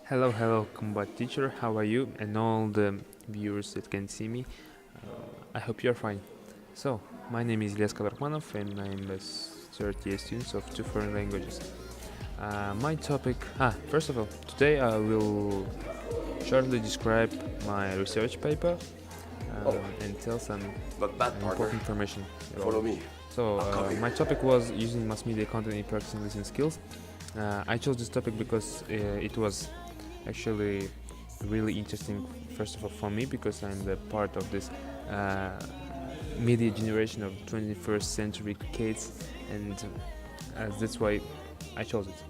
Hello, combat teacher. How are you? And all the viewers that can see me. I hope you're fine. So, my name is Iliyas Kabdrakhmanov, and I'm a third year student of two foreign languages. My topic. First of all, today I will shortly describe my research paper and tell some Not bad, partner. important information. Follow me. So, my topic was using mass media content in practicing listening skills. I chose this topic because it was actually really interesting, first of all for me, because I'm the part of this media generation of 21st century kids, and that's why I chose it.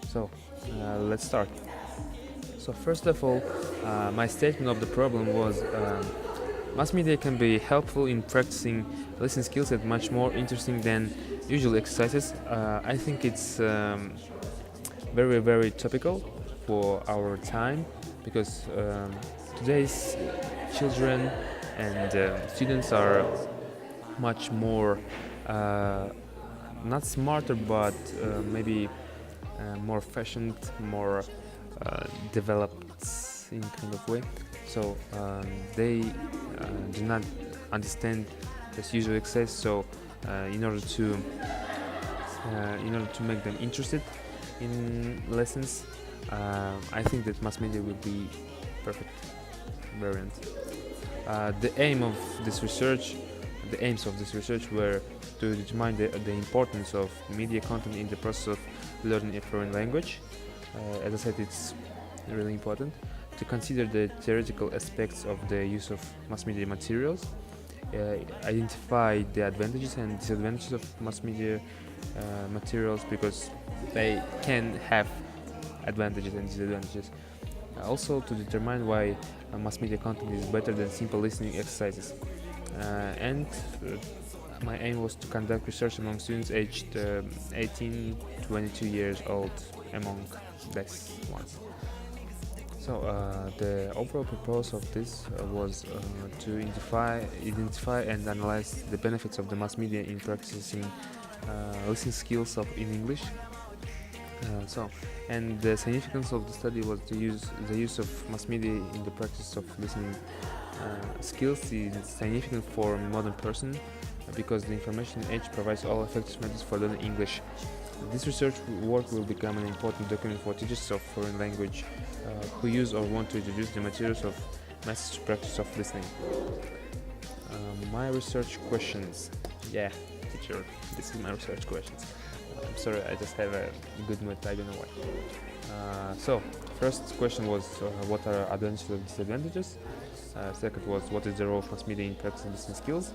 So let's start. So first of all, my statement of the problem was mass media can be helpful in practicing listening skills and much more interesting than usual exercises. I think it's very topical for our time, because today's children and students are much more not smarter, but maybe more fashioned, more developed in kind of way. So they do not understand this usual exercise. So in order to make them interested in lessons, I think that mass media will be perfect variant. The aims of this research were to determine the importance of media content in the process of learning a foreign language. As I said, it's really important to consider the theoretical aspects of the use of mass media materials, identify the advantages and disadvantages of mass media materials, because they can have advantages and disadvantages. Also to determine why mass media content is better than simple listening exercises. And my aim was to conduct research among students aged 18 to 22 years old, among these ones. So the overall purpose of this was to identify and analyze the benefits of the mass media in practicing listening skills in English. And the significance of the study was the use of mass media in the practice of listening skills is significant for a modern person, because the information age provides all effective methods for learning English. This research work will become an important document for teachers of foreign language who use or want to introduce the materials of message practice of listening. My research questions. Yeah, teacher, this is my research questions. I'm sorry, I just have a good mood, I don't know why. So, first question was what are advantages and disadvantages? Second was what is the role of mass media in practicing listening skills?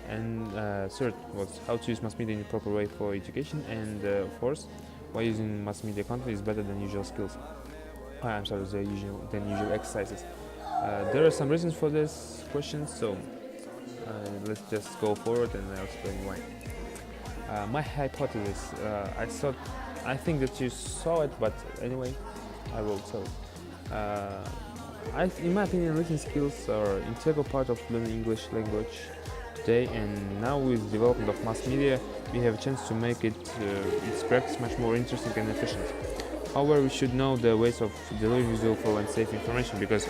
And third was how to use mass media in a proper way for education. And fourth, why using mass media content is better than usual skills. Than usual exercises. There are some reasons for this question, so let's just go forward and I'll explain why. My hypothesis, I think that you saw it, but anyway, I will tell it. In my opinion, listening skills are an integral part of learning English language today, and now with the development of mass media, we have a chance to make its practice much more interesting and efficient. However, we should know the ways of delivering useful and safe information, because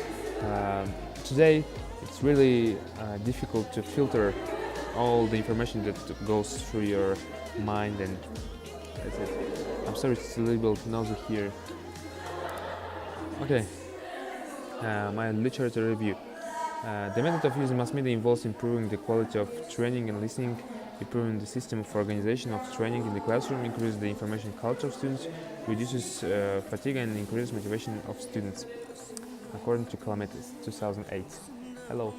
today it's really difficult to filter all the information that goes through your mind, and that's it. I'm sorry, it's a little bit noisy here. Okay, my literature review. The method of using mass media involves improving the quality of training and listening, improving the system of organization of training in the classroom, increases the information culture of students, reduces fatigue and increases motivation of students, according to Calametis, 2008. Hello.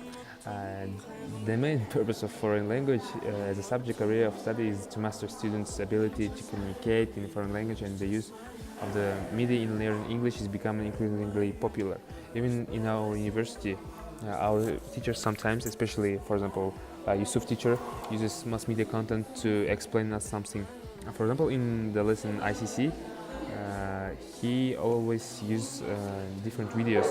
The main purpose of foreign language as a subject area of study is to master students' ability to communicate in foreign language, and the use of the media in learning English is becoming increasingly popular. Even in our university, our teachers sometimes, especially for example, Yusuf teacher, uses mass media content to explain us something. For example, in the lesson ICC, he always uses different videos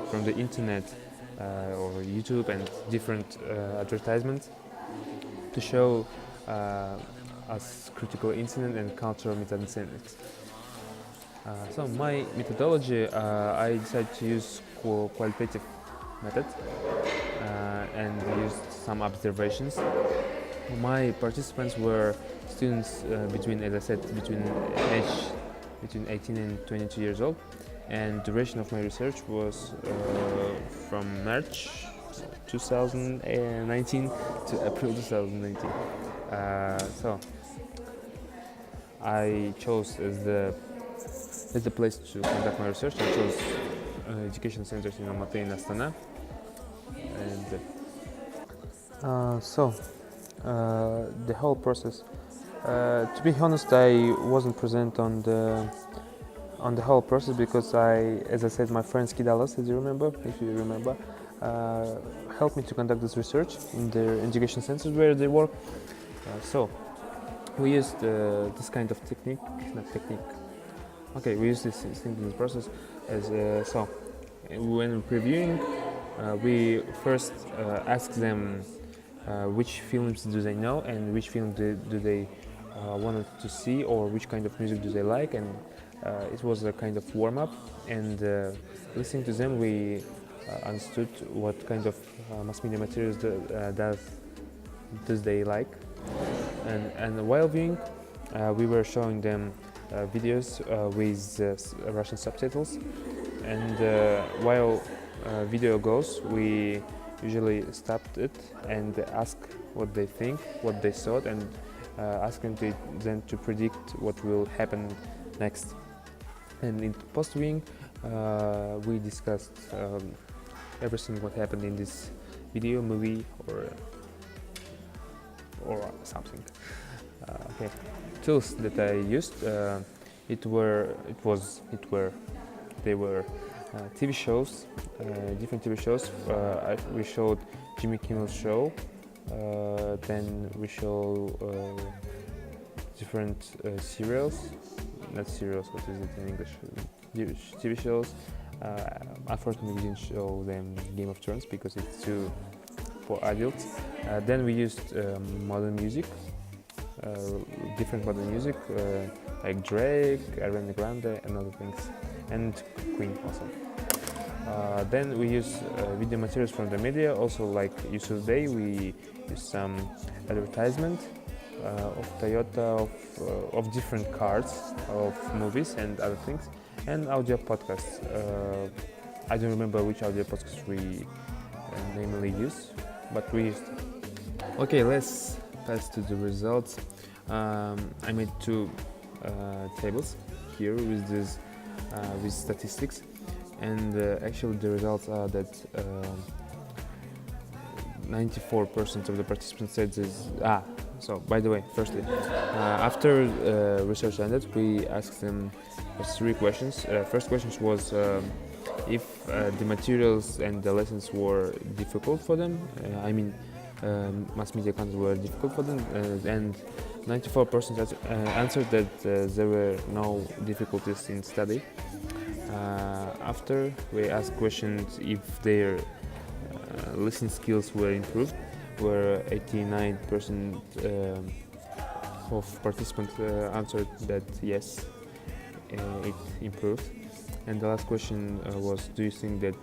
from the internet or YouTube and different advertisements to show us critical incident and cultural misunderstandings. So my methodology, I decided to use qualitative method and used some observations. My participants were students between, as I said, between 18 and 22 years old, and duration of my research was from March 2019 to April 2019. So I chose as the place to conduct my research. I chose education centers in Almaty and Astana, and the whole process. To be honest, I wasn't present on the whole process because as I said, my friend Skidalos, if you remember, helped me to conduct this research in their education centers where they work. So we used this kind of technique, not technique. Okay, we use this thing in this process as so. When reviewing, we first ask them which films do they know and which film do they wanted to see, or which kind of music do they like, and it was a kind of warm-up. And listening to them, we understood what kind of mass media materials does they like. And while viewing, we were showing them videos with Russian subtitles, and while video goes, we usually stopped it and ask what they think, what they thought, and asking them to predict what will happen next. And in post-viewing, we discussed everything what happened in this video, movie, or something. Okay, tools that I used, they were TV shows, different TV shows. We showed Jimmy Kimmel's show, then we show different serials, not serials, what is it in English? TV shows. Unfortunately, we didn't show them Game of Thrones because it's too for adults. Then we used modern music, different modern music like Drake, Ariana Grande, and other things, and Queen also. Then we use video materials from the media, also like Yusuf Day. We use some advertisement of Toyota, of different cars, of movies and other things, and audio podcasts. I don't remember which audio podcasts we namely use, but we used. Okay, let's pass to the results. I made two tables here with this with statistics, and actually the results are that 94% of the participants said this. So by the way, firstly, after research ended, we asked them three questions. First question was if the materials and the lessons were difficult for them. Mass media content were difficult for them, and 94% answered that there were no difficulties in study. After we asked questions if their listening skills were improved, where 89% of participants answered that yes, it improved. And the last question was, do you think that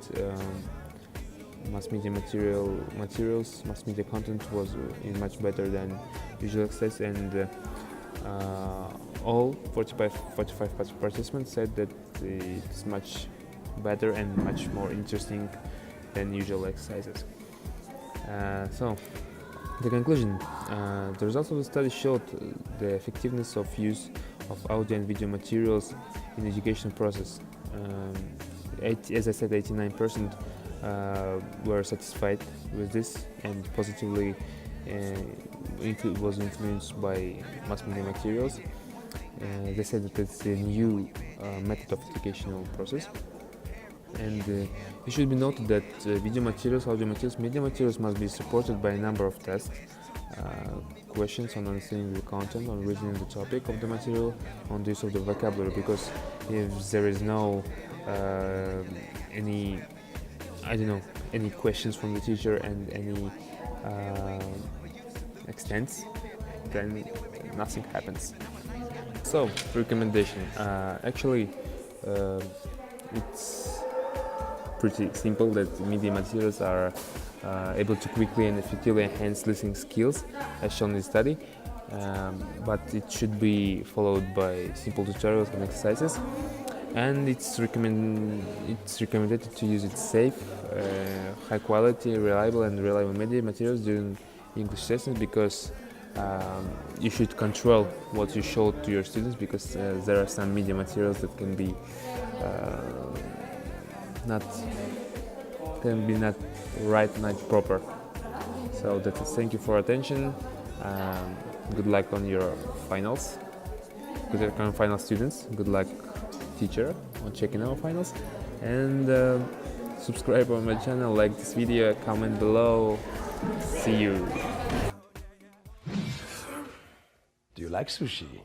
mass media mass media content is much better than visual access? And all 45 participants said that it's much better and much more interesting than usual exercises. So, the conclusion, the results of the study showed the effectiveness of use of audio and video materials in the education process. As I said, 89% were satisfied with this and positively was influenced by mass media materials. They said that it's a new method of educational process. And it should be noted that video materials, audio materials, media materials must be supported by a number of tests, questions on understanding the content, on reading the topic of the material, on the use of the vocabulary, because if there is no any questions from the teacher and any extents, then nothing happens. So, recommendation. Actually, it's pretty simple that media materials are able to quickly and effectively enhance listening skills, as shown in the study. But it should be followed by simple tutorials and exercises. And it's recommended to use it safe, high quality, reliable media materials during English lessons, because you should control what you show to your students, because there are some media materials that can be not right, not proper. So that's it. Thank you for attention. Good luck on your finals. Good luck on final students. Good luck, teacher, on checking our finals. And subscribe on my channel, like this video, comment below. See you. Do you like sushi?